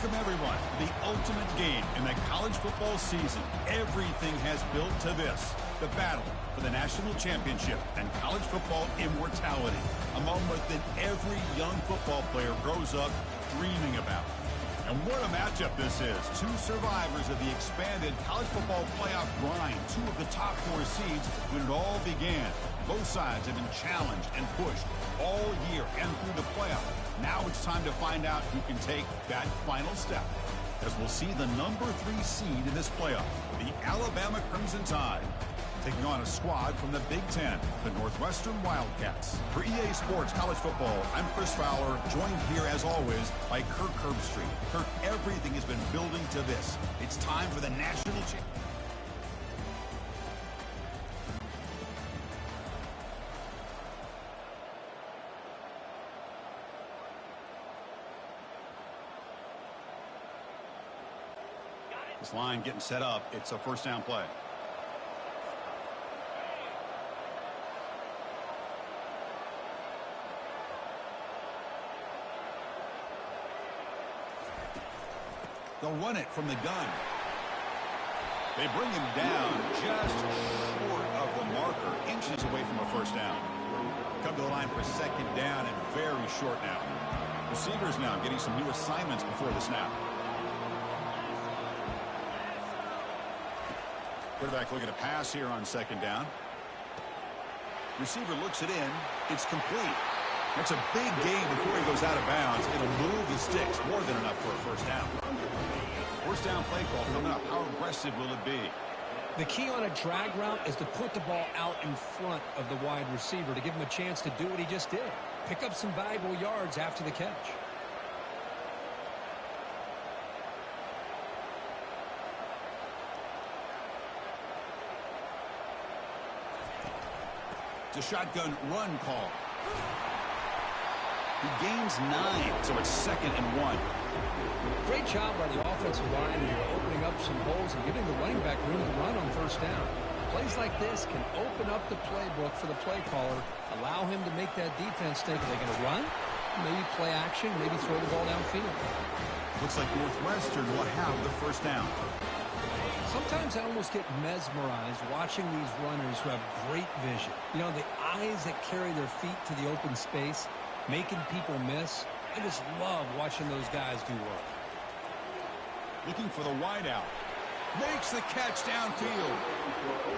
Welcome, everyone, to the ultimate game in the college football season. Everything has built to this, the battle for the national championship and college football immortality, a moment that every young football player grows up dreaming about. And what a matchup this is. Two survivors of the expanded college football playoff grind, two of the top 4 seeds when it all began. Both sides have been challenged and pushed all year and through the playoff. Now it's time to find out who can take that final step, as we'll see the number 3 seed in this playoff, the Alabama Crimson Tide, taking on a squad from the Big Ten, the Northwestern Wildcats. For EA Sports College Football, I'm Chris Fowler, joined here as always by Kirk Herbstreit. Kirk, everything has been building to this. It's time for the national championship. This line getting set up. It's a first down play. They'll run it from the gun. They bring him down just short of the marker, inches away from a first down. Come to the line for second down and very short now. Receivers now getting some new assignments before the snap. Quarterback looking to pass here on second down. Receiver looks it in. It's complete. That's a big gain before he goes out of bounds. It'll move the sticks, more than enough for a first down. First down play call coming up. How aggressive will it be? The key on a drag route is to put the ball out in front of the wide receiver to give him a chance to do what he just did. Pick up some valuable yards after the catch. It's a shotgun run call. He gains 9, so it's 2nd and 1. Great job by the offensive line here, opening up some holes and giving the running back room to run on first down. Plays like this can open up the playbook for the play caller, allow him to make that defense think, are they going to run? Maybe play action, maybe throw the ball downfield. Looks like Northwestern will have the first down. Sometimes I almost get mesmerized watching these runners who have great vision. You know, the eyes that carry their feet to the open space, making people miss. I just love watching those guys do work. Looking for the wideout. Makes the catch downfield.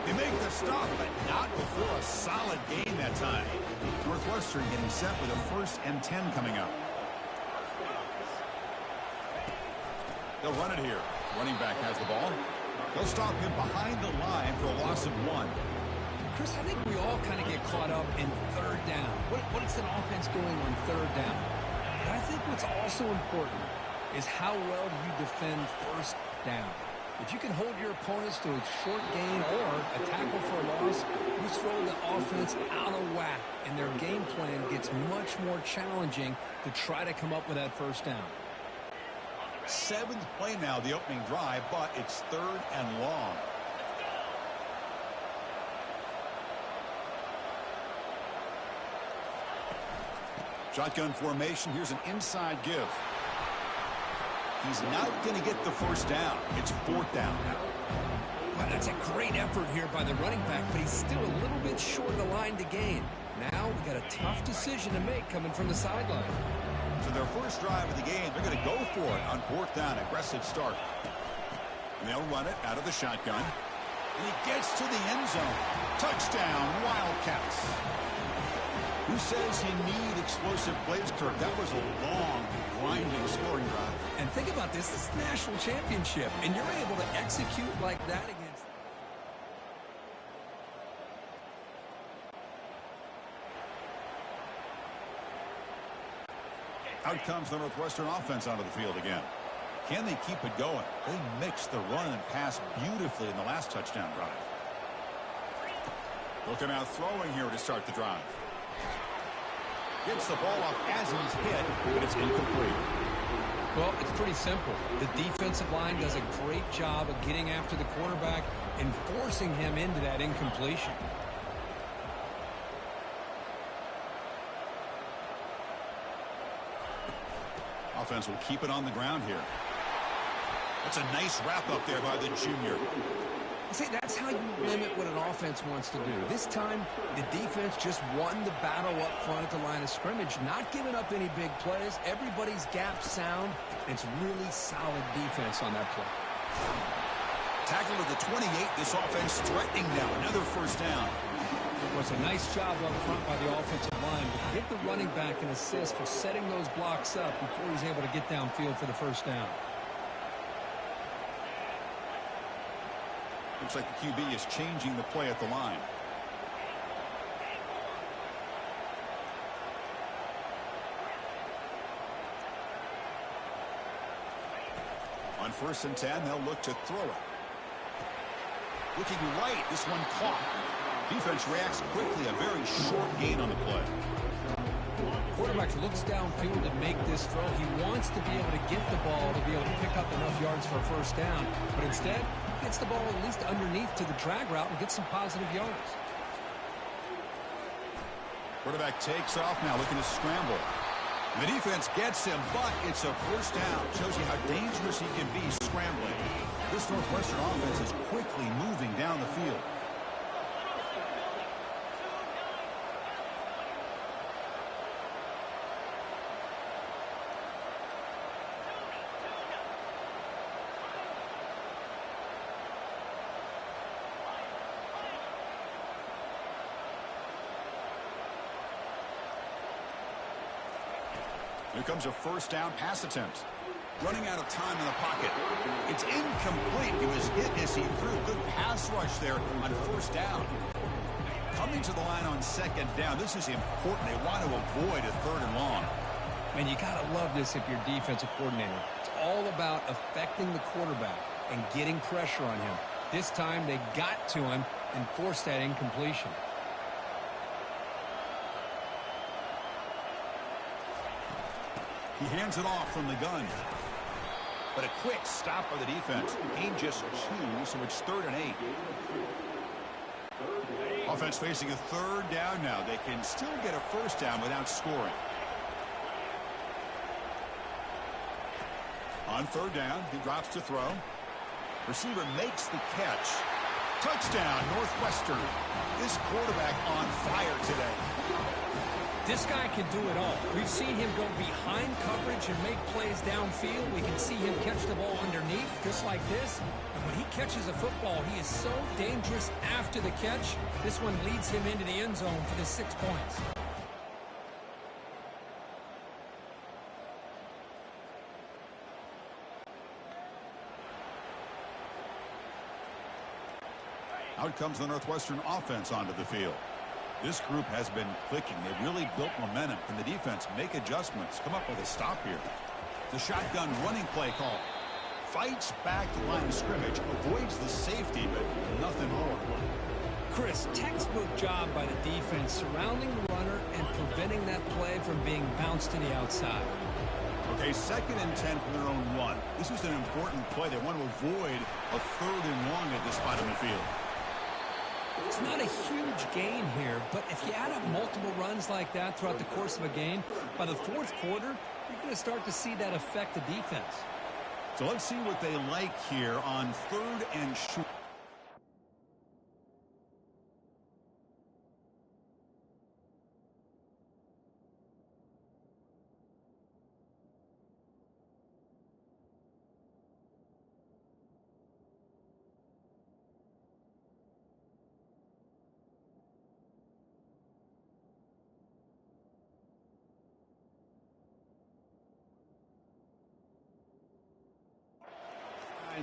They make the stop, but not before a solid gain that time. Northwestern getting set with a 1st and 10 coming up. They'll run it here. Running back has the ball. They'll stop him behind the line for a loss of 1. Chris, I think we all kind of get caught up in third down. What is an offense doing on third down? But I think what's also important is how well do you defend first down. If you can hold your opponents to a short gain or a tackle for a loss, you throw the offense out of whack, and their game plan gets much more challenging to try to come up with that first down. 7th play now, the opening drive, but it's 3rd and long. Shotgun formation. Here's an inside give. He's not going to get the first down. It's 4th down now. Well, that's a great effort here by the running back, but he's still a little bit short of the line to gain. Now we got a tough decision to make coming from the sideline. So their first drive of the game, they're going to go for it on 4th down. Aggressive start. And they'll run it out of the shotgun. And he gets to the end zone. Touchdown, Wildcats. Who says you need explosive plays, Kirk? That was a long, grinding scoring drive. And think about this. This is the national championship, and you're able to execute like that against... Out comes the Northwestern offense onto the field again. Can they keep it going? They mixed the run and pass beautifully in the last touchdown drive. They'll come out throwing here to start the drive. Gets the ball off as he's hit, but it's incomplete. Well, it's pretty simple. The defensive line does a great job of getting after the quarterback and forcing him into that incompletion. Offense will keep it on the ground here. That's a nice wrap-up there by the junior. See, that's how you limit what an offense wants to do. This time, the defense just won the battle up front at the line of scrimmage, not giving up any big plays. Everybody's gap sound. It's really solid defense on that play. Tackle at the 28. This offense threatening now. Another first down. Well, it's a nice job up front by the offensive line, but get the running back an assist for setting those blocks up before he's able to get downfield for the first down. Looks like the QB is changing the play at the line. On 1st and 10, they'll look to throw it. Looking right, this one caught. Defense reacts quickly, a very short gain on the play. Quarterback looks downfield to make this throw. He wants to be able to get the ball to be able to pick up enough yards for a first down, but instead, gets the ball at least underneath to the drag route and gets some positive yards. Quarterback takes off now, looking to scramble. The defense gets him, but it's a first down. Shows you how dangerous he can be scrambling. This Northwestern offense is quickly moving down the field. Here comes a first down pass attempt. Running out of time in the pocket. It's incomplete. He was hit as he threw. Good pass rush there on first down. Coming to the line on second down. This is important. They want to avoid a 3rd and long. Man, you got to love this if you're defensive coordinator. It's all about affecting the quarterback and getting pressure on him. This time they got to him and forced that incompletion. He hands it off from the gun. But a quick stop by the defense. Gain just 2, so it's 3rd and 8. Offense facing a 3rd down now. They can still get a first down without scoring. On 3rd down, he drops to throw. Receiver makes the catch. Touchdown, Northwestern. This quarterback on fire today. This guy can do it all. We've seen him go behind coverage and make plays downfield. We can see him catch the ball underneath, just like this. And when he catches a football, he is so dangerous after the catch. This one leads him into the end zone for the 6 points. Out comes the Northwestern offense onto the field. This group has been clicking. They've really built momentum. Can the defense make adjustments? Come up with a stop here. The shotgun running play call. Fights back the line of scrimmage. Avoids the safety, but nothing more. Chris, textbook job by the defense surrounding the runner and preventing that play from being bounced to the outside. Okay, 2nd and 10 from their own 1. This is an important play. They want to avoid a 3rd and long at this spot in the field. It's not a huge gain here, but if you add up multiple runs like that throughout the course of a game, by the 4th quarter, you're going to start to see that affect the defense. So let's see what they like here on 3rd and short.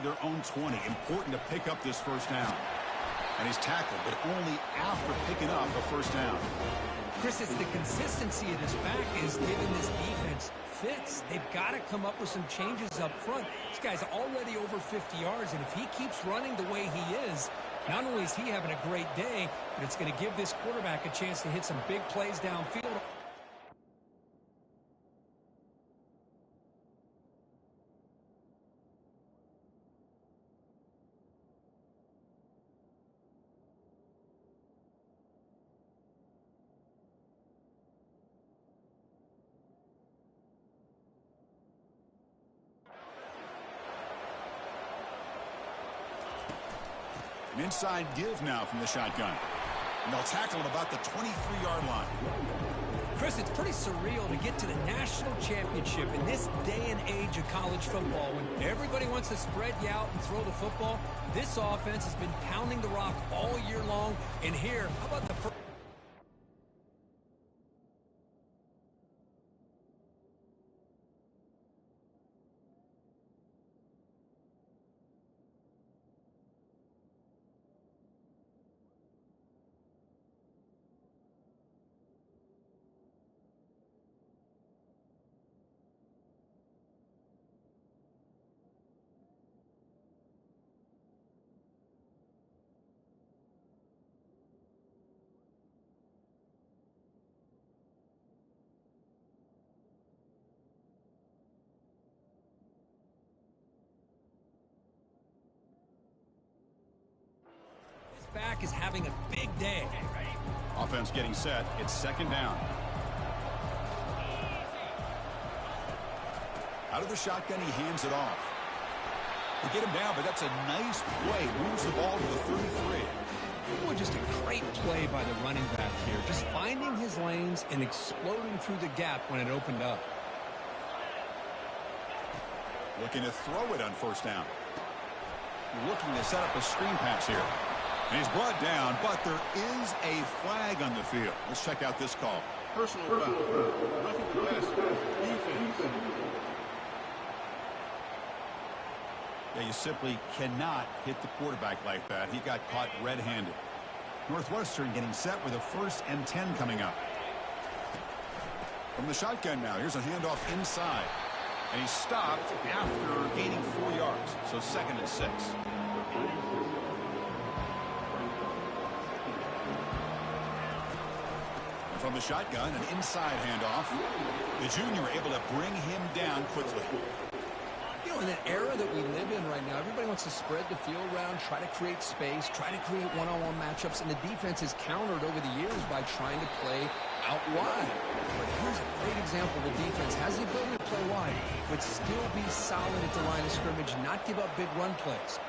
Their own 20. Important to pick up this first down. And he's tackled, but only after picking up a first down. Chris, it's the consistency of this back is giving this defense fits. They've got to come up with some changes up front. This guy's already over 50 yards, and if he keeps running the way he is, not only is he having a great day, but it's going to give this quarterback a chance to hit some big plays downfield. An inside give now from the shotgun. And they'll tackle at about the 23-yard line. Chris, it's pretty surreal to get to the national championship in this day and age of college football when everybody wants to spread you out and throw the football. This offense has been pounding the rock all year long. And here, how about the first? Back is having a big day. Offense getting set. It's second down. Out of the shotgun, he hands it off. They get him down, but that's a nice play. Moves the ball to the 33. Boy, just a great play by the running back here. Just finding his lanes and exploding through the gap when it opened up. Looking to throw it on first down. Looking to set up a screen pass here. And he's brought down, but there is a flag on the field. Let's check out this call. Personal foul. Roughing the passer. Defense. Yeah, you simply cannot hit the quarterback like that. He got caught red-handed. Northwestern getting set with a 1st and 10 coming up. From the shotgun now, here's a handoff inside. And he stopped after gaining 4 yards. So 2nd and 6. From the shotgun, an inside handoff. The junior able to bring him down quickly. You know, in the era that we live in right now, everybody wants to spread the field around, try to create space, try to create one-on-one matchups, and the defense has countered over the years by trying to play out wide. But here's a great example. The defense has the ability to play wide, but still be solid at the line of scrimmage, not give up big run plays.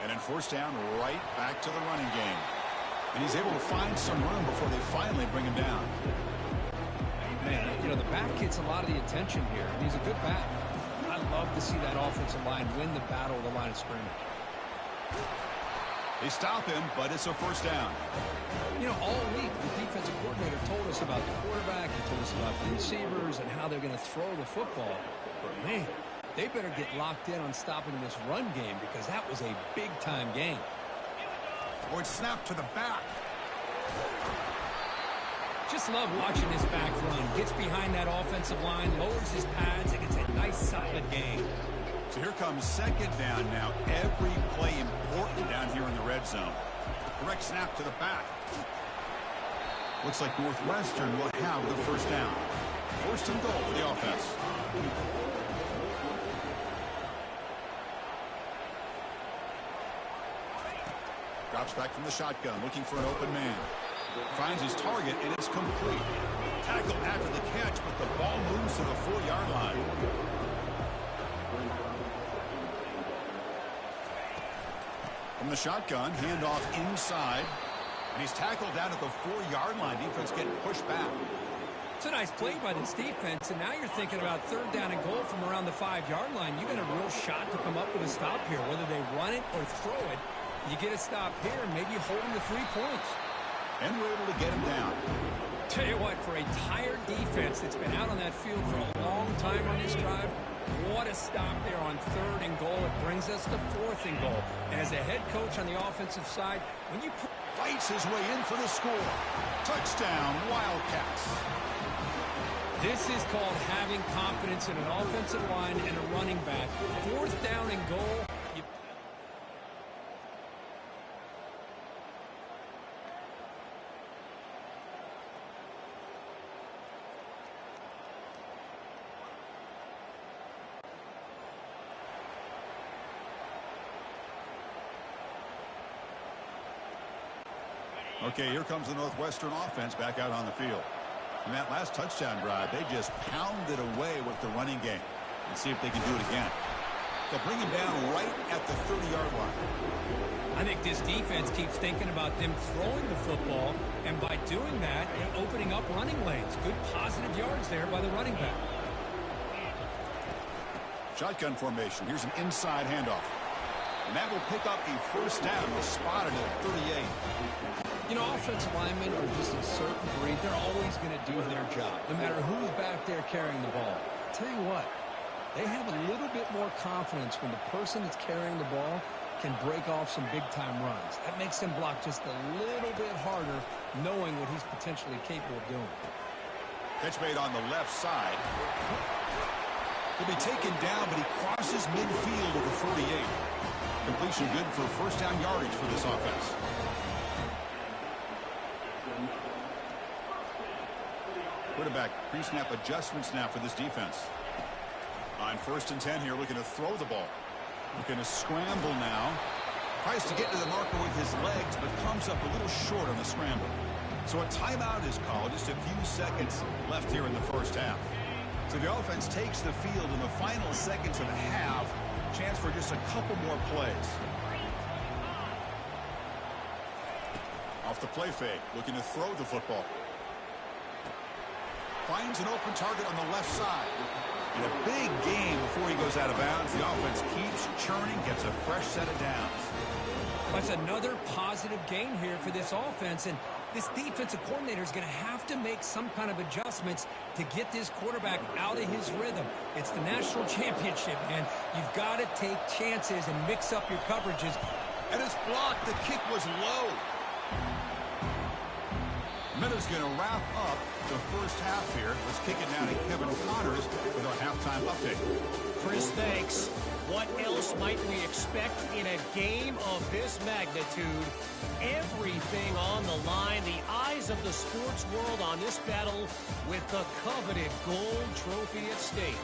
And then 4th down, right back to the running game. And he's able to find some room before they finally bring him down. Man, you know, the back gets a lot of the attention here, and he's a good back. I love to see that offensive line win the battle of the line of scrimmage. They stop him, but it's a 1st down. You know, all week, the defensive coordinator told us about the quarterback, he told us about the receivers and how they're going to throw the football. But, man, they better get locked in on stopping this run game because that was a big-time game. Or it's snapped to the back. Just love watching this back run. Gets behind that offensive line, lowers his pads, and gets a nice solid gain. So here comes 2nd down now. Every play important down here in the red zone. Correct snap to the back. Looks like Northwestern will have the 1st down. 1st and goal for the offense. Drops back from the shotgun, looking for an open man. Finds his target, and it's complete. Tackle after the catch, but the ball moves to the 4-yard line. From the shotgun, handoff inside. And he's tackled down at the 4-yard line. Defense getting pushed back. It's a nice play by this defense, and now you're thinking about 3rd down and goal from around the 5-yard line. You got a real shot to come up with a stop here, whether they run it or throw it. You get a stop here, and maybe you hold him to 3 points. And we're able to get him down. Tell you what, for a tired defense that's been out on that field for a long time on this drive, what a stop there on 3rd and goal. It brings us to 4th and goal. And as a head coach on the offensive side, when you fights his way in for the score. Touchdown, Wildcats. This is called having confidence in an offensive line and a running back. 4th down and goal. Okay, here comes the Northwestern offense back out on the field. In that last touchdown drive, they just pounded away with the running game. Let's see if they can do it again. They'll bring him down right at the 30-yard line. I think this defense keeps thinking about them throwing the football, and by doing that, they're opening up running lanes. Good positive yards there by the running back. Shotgun formation. Here's an inside handoff. And that will pick up a first down. They'll spot it at 38. You know, offensive linemen are just a certain breed. They're always going to do their job, no matter who's back there carrying the ball. I'll tell you what, they have a little bit more confidence when the person that's carrying the ball can break off some big-time runs. That makes them block just a little bit harder, knowing what he's potentially capable of doing. Catch made on the left side. He'll be taken down, but he crosses midfield at the 48. Completion good for first down yardage for this offense. Quarterback pre-snap adjustments now for this defense. On 1st and 10 here, looking to throw the ball. Looking to scramble now. Tries to get to the marker with his legs, but comes up a little short on the scramble. So a timeout is called. Just a few seconds left here in the first half. So the offense takes the field in the final seconds of the half. Chance for just a couple more plays. Off the play fake, looking to throw the football. Finds an open target on the left side. In a big game before he goes out of bounds, the offense keeps churning, gets a fresh set of downs. That's another positive gain here for this offense, and this defensive coordinator is going to have to make some kind of adjustments to get this quarterback out of his rhythm. It's the national championship, man. You've got to take chances and mix up your coverages. And it's blocked. The kick was low. Miller's going to wrap up the first half here. Let's kick it down to Kevin Connors with our halftime update. Chris, thanks. What else might we expect in a game of this magnitude? Everything on the line. The eyes of the sports world on this battle with the coveted gold trophy at stake.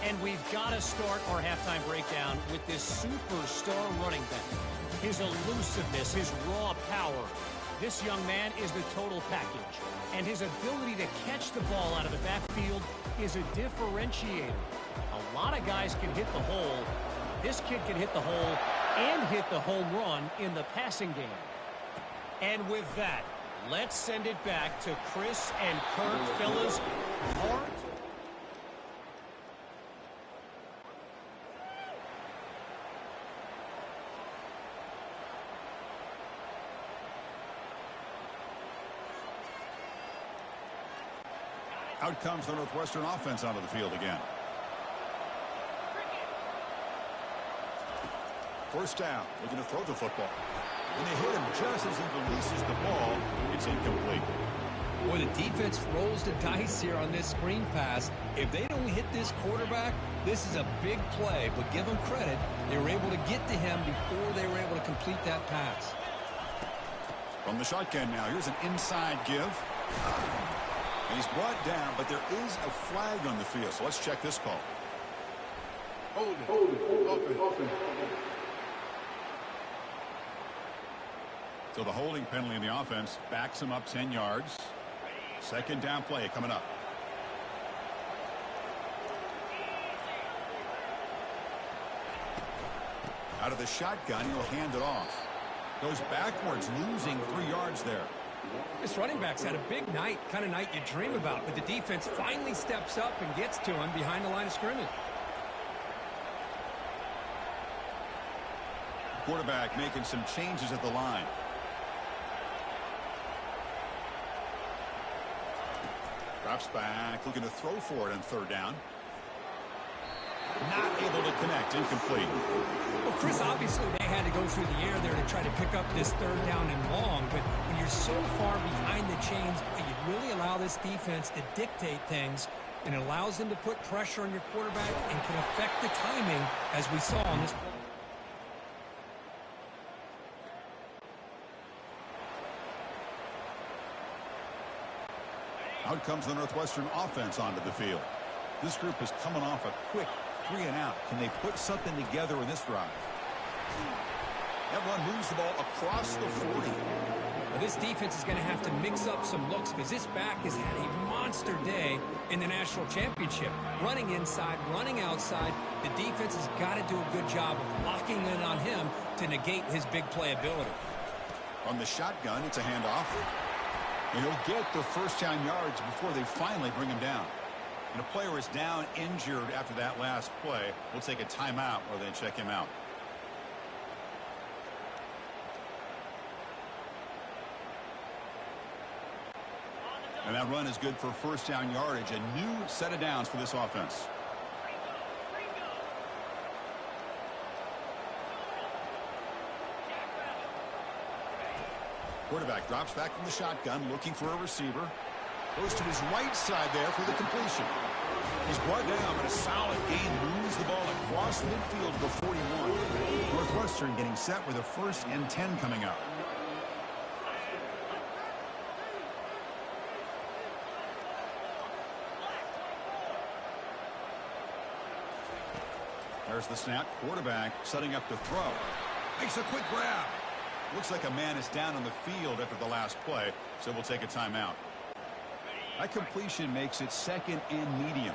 And we've got to start our halftime breakdown with this superstar running back. His elusiveness, his raw power. This young man is the total package, and his ability to catch the ball out of the backfield is a differentiator. A lot of guys can hit the hole. This kid can hit the hole and hit the home run in the passing game. And with that, let's send it back to Chris and Kurt. Fellas, hard. Out comes the Northwestern offense onto the field again. First down, looking to throw the football. When they hit him just as he releases the ball, it's incomplete. Boy, the defense rolls the dice here on this screen pass. If they don't hit this quarterback, this is a big play, but give them credit. They were able to get to him before they were able to complete that pass. From the shotgun now, here's an inside give. And he's brought down, but there is a flag on the field, so let's check this call. Hold it. Open. So the holding penalty in the offense backs him up 10 yards. Second down play coming up. Out of the shotgun, he'll hand it off. Goes backwards, losing 3 yards there. This running back's had a big night, kind of night you dream about, but the defense finally steps up and gets to him behind the line of scrimmage. Quarterback making some changes at the line. Drops back, looking to throw for it on third down. Not able to connect, incomplete. Well, Chris, obviously they had to go through the air there to try to pick up this third down and long, but when you're so far behind the chains, you really allow this defense to dictate things, and it allows them to put pressure on your quarterback and can affect the timing, as we saw on this play. Out comes the Northwestern offense onto the field. This group is coming off a quick 3 and out. Can they put something together in this drive? That one moves the ball across the 40. Well, this defense is going to have to mix up some looks because this back has had a monster day in the national championship. Running inside, running outside. The defense has got to do a good job of locking in on him to negate his big play ability. On the shotgun, it's a handoff. And he'll get the first down yards before they finally bring him down. And a player is down injured after that last play. We'll take a timeout or then check him out. And that run is good for first down yardage. A new set of downs for this offense. Quarterback drops back from the shotgun, looking for a receiver. Goes to his right side there for the completion. He's brought down, but a solid gain moves the ball across midfield to the 41. Northwestern getting set with a 1st and 10 coming up. There's the snap. Quarterback setting up to throw. Makes a quick grab. Looks like a man is down on the field after the last play, so we'll take a timeout. That completion makes it 2nd and medium.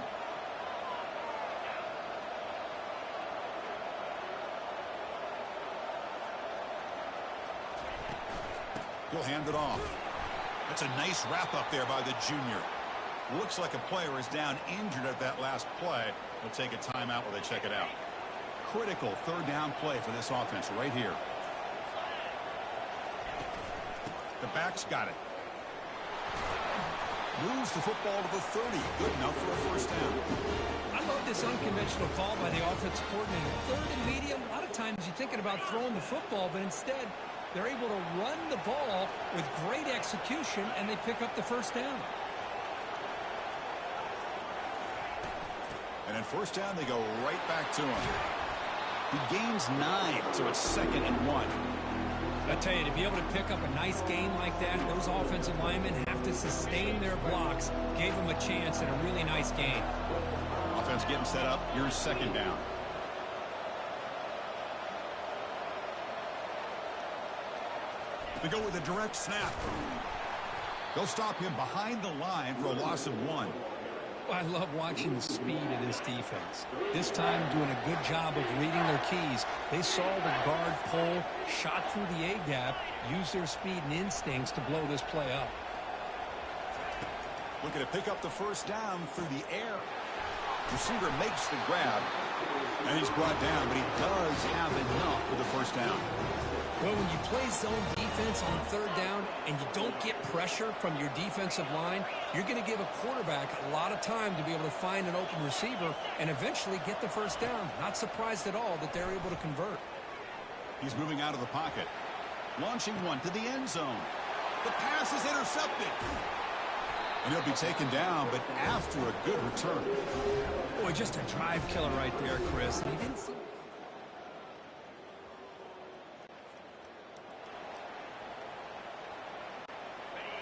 He'll hand it off. That's a nice wrap up there by the junior. Looks like a player is down injured at that last play. We'll take a timeout while they check it out. Critical 3rd down play for this offense right here. The back's got it. Moves the football to the 30. Good enough for a 1st down. I love this unconventional call by the offensive coordinator. 3rd and medium, a lot of times you're thinking about throwing the football, but instead they're able to run the ball with great execution, and they pick up the 1st down. And then 1st down, they go right back to him. He gains 9, so it's 2nd and 1. I tell you, to be able to pick up a nice gain like that, those offensive linemen have to sustain their blocks. Gave them a chance at a really nice gain. Offense getting set up. Here's 2nd down. They go with a direct snap. They'll stop him behind the line for a loss of 1. I love watching the speed of this defense. This time doing a good job of reading their keys. They saw the guard pull, shot through the A-gap, used their speed and instincts to blow this play up. Looking to pick up the 1st down through the air. Receiver makes the grab, and he's brought down, but he does have enough for the 1st down. Well, when you play zone defense on 3rd down and you don't get pressure from your defensive line, you're going to give a quarterback a lot of time to be able to find an open receiver and eventually get the 1st down. Not surprised at all that they're able to convert. He's moving out of the pocket. Launching one to the end zone. The pass is intercepted. And he'll be taken down, but after a good return. Boy, just a drive killer right there, Chris. And he didn't see...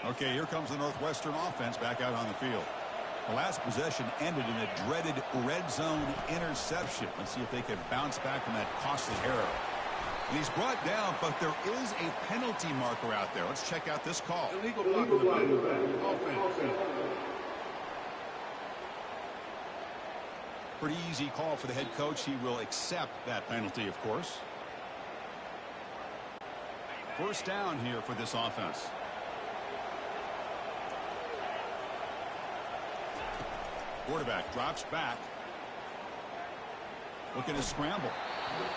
Okay, here comes the Northwestern offense back out on the field. The last possession ended in a dreaded red zone interception. Let's see if they can bounce back from that costly error. And he's brought down, but there is a penalty marker out there. Let's check out this call. Illegal block. Offense. Pretty easy call for the head coach. He will accept that penalty, of course. 1st down here for this offense. Quarterback drops back. Looking to scramble.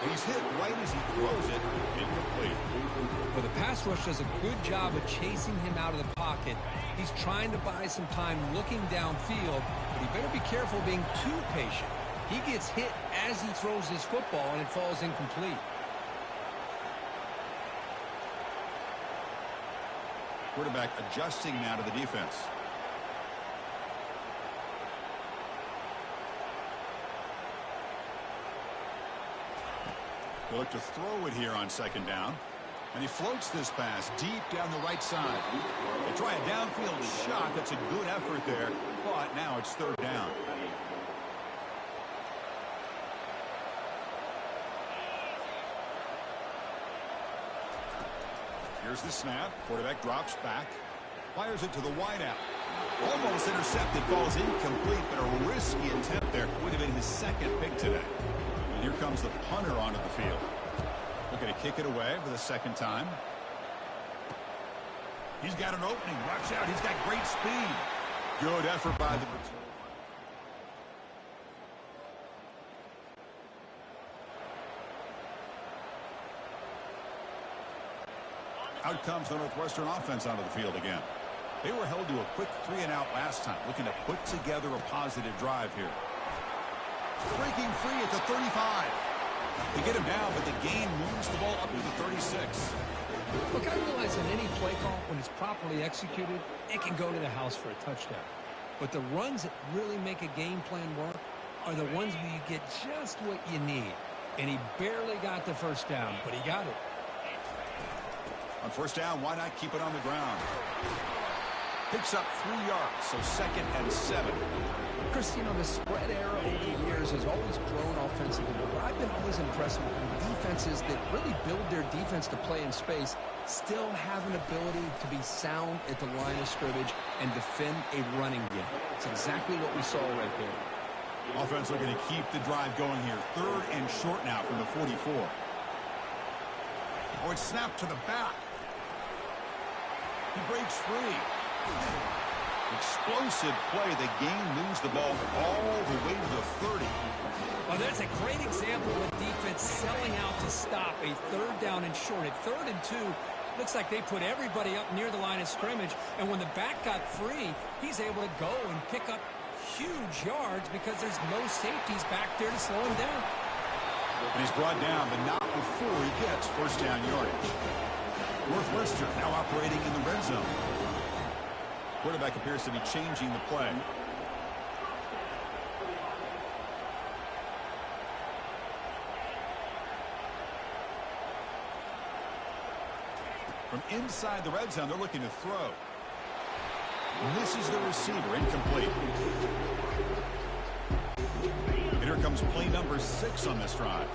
And he's hit right as he throws it. Incomplete. Well, the pass rush does a good job of chasing him out of the pocket. He's trying to buy some time looking downfield, but he better be careful being too patient. He gets hit as he throws his football, and it falls incomplete. Quarterback adjusting now to the defense. They look to throw it here on 2nd down. And he floats this pass deep down the right side. They try a downfield shot. That's a good effort there. But now it's 3rd down. Here's the snap. Quarterback drops back. Fires it to the wideout. Almost intercepted. Falls incomplete, but a risky attempt there. Would have been his second pick today. And here comes the punter onto the field. Looking to kick it away for the second time. He's got an opening. Watch out. He's got great speed. Good effort by the return. Out comes the Northwestern offense onto the field again. They were held to a quick 3-and-out last time, looking to put together a positive drive here. Breaking free at the 35. They get him down, but the gain moves the ball up to the 36. Look, I realize in any play call, when it's properly executed, it can go to the house for a touchdown. But the runs that really make a game plan work are the ones where you get just what you need. And he barely got the first down, but he got it. On first down, why not keep it on the ground? Picks up 3 yards, so 2nd and 7. Chris, you know, the spread era over the years has always grown offensively, but I've been always impressed with defenses that really build their defense to play in space, still have an ability to be sound at the line of scrimmage and defend a running game. It's exactly what we saw right there. Offense looking to keep the drive going here. 3rd and short now from the 44. Oh, it's snapped to the back. He breaks free. Explosive play. The game moves the ball all the way to the 30. Well, there's a great example of defense selling out to stop a 3rd down and short. At 3rd and 2, looks like they put everybody up near the line of scrimmage, and when the back got free, he's able to go and pick up huge yards because there's no safeties back there to slow him down. And he's brought down, but not before he gets first down yardage. Northwestern now operating in the red zone. Quarterback appears to be changing the play. From inside the red zone, they're looking to throw. Misses the receiver, incomplete. And here comes play number 6 on this drive.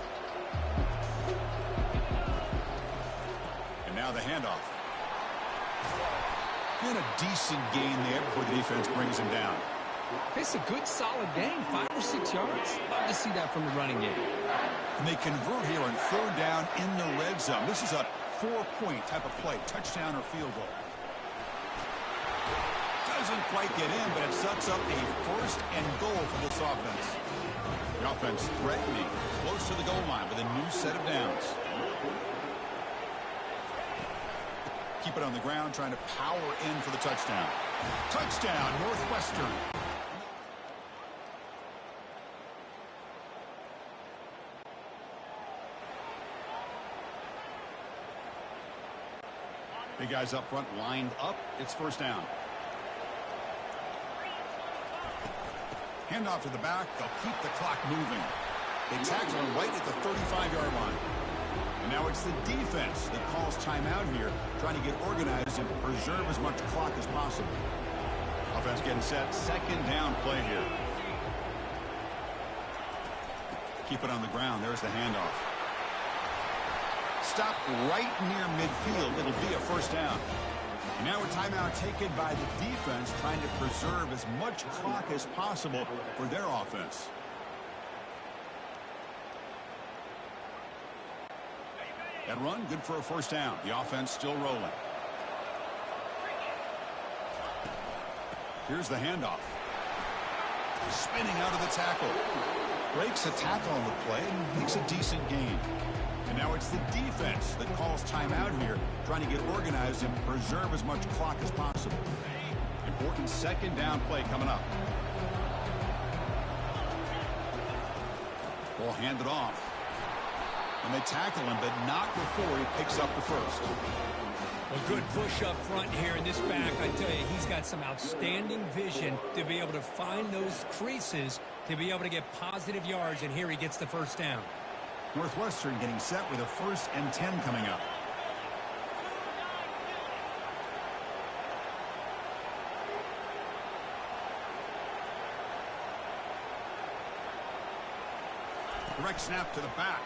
And now the handoff. And a decent gain there before the defense brings him down. It's a good, solid gain, 5 or 6 yards. Love to see that from the running game. And they convert here on 3rd down in the red zone. This is a 4-point type of play, touchdown or field goal. Doesn't quite get in, but it sets up a 1st and goal for this offense. The offense threatening, close to the goal line with a new set of downs. Keep it on the ground, trying to power in for the touchdown. Touchdown, Northwestern. Big guys up front lined up. It's first down. Handoff to the back. They'll keep the clock moving. They tackle him right at the 35-yard line. And now it's the defense that calls timeout here, trying to get organized and preserve as much clock as possible. Offense getting set. 2nd down play here. Keep it on the ground. There's the handoff. Stop right near midfield. It'll be a first down. And now a timeout taken by the defense, trying to preserve as much clock as possible for their offense. That run, good for a first down. The offense still rolling. Here's the handoff. Spinning out of the tackle. Breaks a tackle on the play and makes a decent gain. And now it's the defense that calls timeout here, trying to get organized and preserve as much clock as possible. Important 2nd down play coming up. Ball handed off. And they tackle him, but not before he picks up the first. A good push up front here in this back. I tell you, he's got some outstanding vision to be able to find those creases to be able to get positive yards, and here he gets the first down. Northwestern getting set with a 1st and 10 coming up. Direct snap to the back.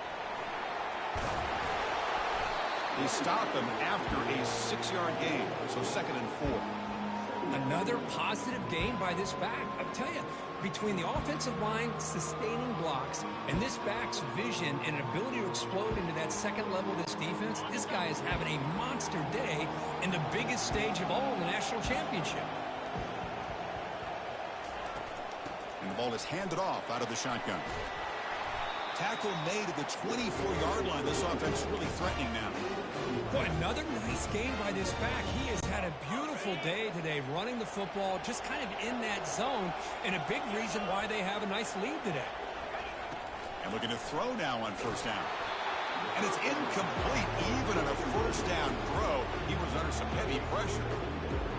They stop him after a 6-yard gain, so 2nd and 4. Another positive gain by this back. I'll tell you, between the offensive line sustaining blocks and this back's vision and ability to explode into that second level of this defense, this guy is having a monster day in the biggest stage of all, the national championship. And the ball is handed off out of the shotgun. Tackle made at the 24-yard line. This offense really threatening now. Boy, another nice game by this back. He has had a beautiful day today running the football, just kind of in that zone, and a big reason why they have a nice lead today. And looking to throw now on 1st down. And it's incomplete. Even on a 1st down throw, he was under some heavy pressure.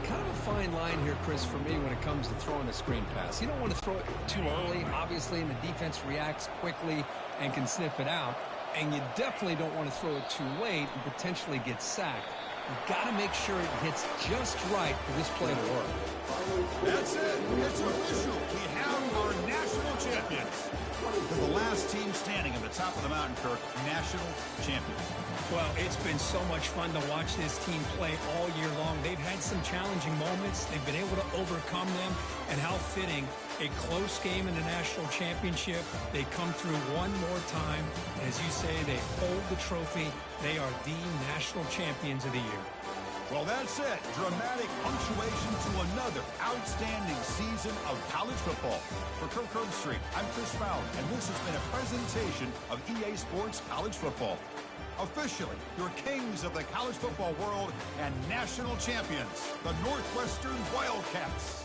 Kind of a fine line here, Chris, for me when it comes to throwing a screen pass. You don't want to throw it too early, obviously, and the defense reacts quickly and can sniff it out. And you definitely don't want to throw it too late and potentially get sacked. You've got to make sure it hits just right for this play to work. That's it. It's official. We have our national champions. They're the last team standing at the top of the mountain, Kirk, national champions. Well, it's been so much fun to watch this team play all year long. They've had some challenging moments. They've been able to overcome them. And how fitting, a close game in the national championship. They come through one more time. As you say, they hold the trophy. They are the national champions of the year. Well, that's it. Dramatic punctuation to another outstanding season of college football. For Kirk Herbstreit, I'm Chris Fowler, and this has been a presentation of EA Sports College Football. Officially, your kings of the college football world and national champions, the Northwestern Wildcats.